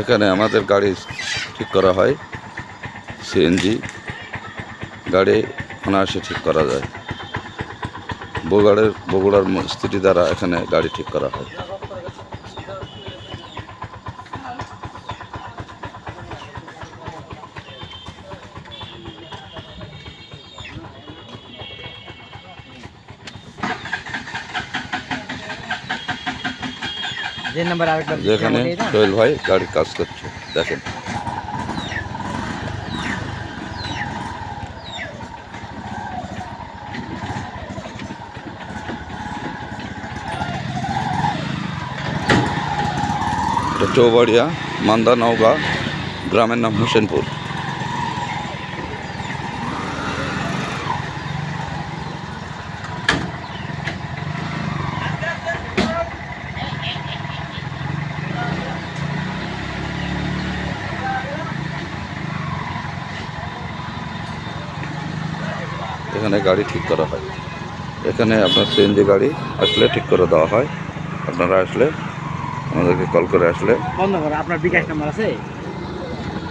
এখানে আমাদের গাড়ি ঠিক করা হয়, সিএনজি গাড়ি অনায়াসে ঠিক করা যায়। বগুড়ার মিস্ত্রি দ্বারা এখানে গাড়ি ঠিক করা হয়। যেখানে সোহেল ভাই গাড়ির কাজ করছে দেখেন। এটা চৌবাড়িয়া মান্দা নওগাঁ, গ্রামের নাম হোসেনপুর। এখানে গাড়ি ঠিক করা হয়। এখানে আপনার সিএনজি গাড়ি আসলে ঠিক করে দেওয়া হয়। আপনারা আসলে আমাদেরকে কল করে আসলে বন্ধ করো। আপনার বিকাশ নাম্বার আছে?